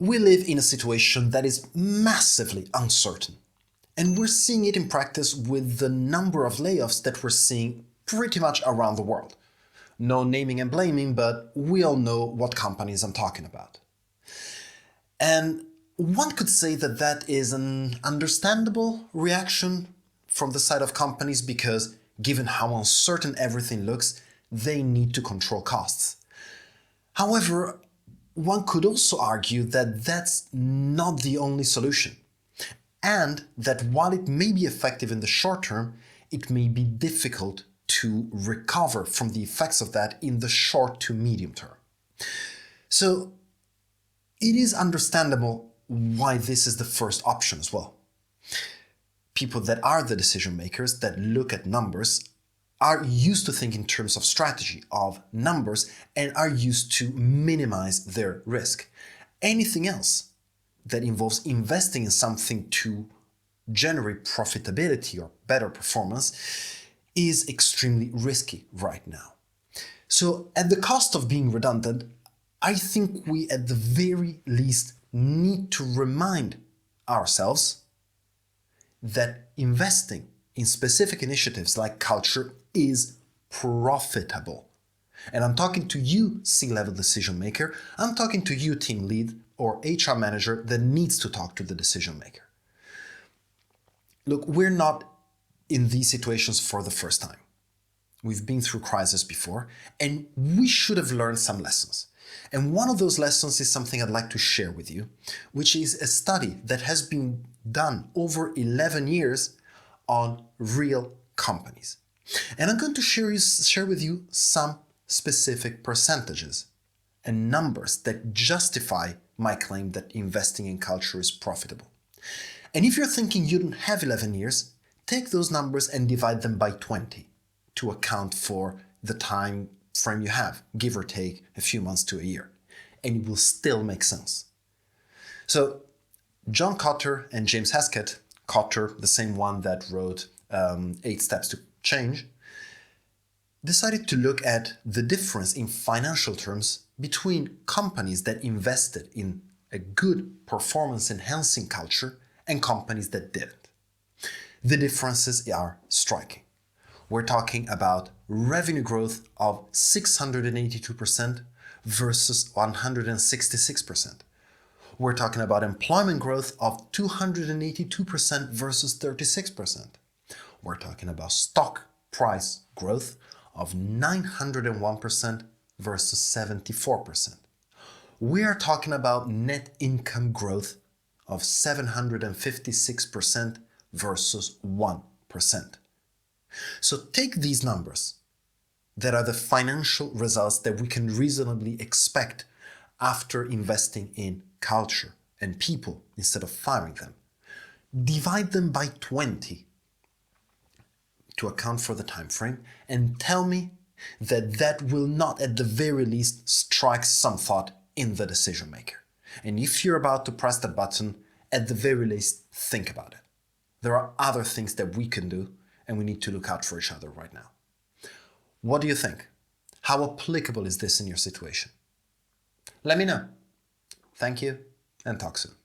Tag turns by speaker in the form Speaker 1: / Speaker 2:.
Speaker 1: We live in a situation that is massively uncertain, and we're seeing it in practice with the number of layoffs that we're seeing pretty much around the world. No naming and blaming, but we all know what companies I'm talking about. And one could say that that is an understandable reaction from the side of companies because, given how uncertain everything looks, they need to control costs. However, one could also argue that that's not the only solution, and that while it may be effective in the short term, it may be difficult to recover from the effects of that in the short to medium term. So it is understandable why this is the first option as well. People that are the decision makers, that look at numbers, are used to think in terms of strategy, of numbers, and are used to minimize their risk. Anything else that involves investing in something to generate profitability or better performance is extremely risky right now. So at the cost of being redundant, I think we at the very least need to remind ourselves that investing in specific initiatives like culture is profitable. And I'm talking to you, C-level decision maker. I'm talking to you, team lead or HR manager that needs to talk to the decision maker. Look, we're not in these situations for the first time. We've been through crises before, and we should have learned some lessons. And one of those lessons is something I'd like to share with you, which is a study that has been done over 11 years on real companies. And I'm going to share with you some specific percentages and numbers that justify my claim that investing in culture is profitable. And if you're thinking you don't have 11 years, take those numbers and divide them by 20 to account for the time frame you have, give or take a few months to a year, and it will still make sense. So John Kotter and James Heskett, Kotter, the same one that wrote 8 Steps to Change, decided to look at the difference in financial terms between companies that invested in a good performance-enhancing culture and companies that didn't. The differences are striking. We're talking about revenue growth of 682% versus 166%. We're talking about employment growth of 282% versus 36%. We're talking about stock price growth of 901% versus 74%. We are talking about net income growth of 756% versus 1%. So take these numbers that are the financial results that we can reasonably expect after investing in culture and people instead of firing them. Divide them by 20 to account for the time frame and tell me that that will not at the very least strike some thought in the decision maker. And if you're about to press the button, at the very least think about it. There are other things that we can do, and we need to look out for each other right now. What do you think? How applicable is this in your situation? Let me know. Thank you, and talk soon.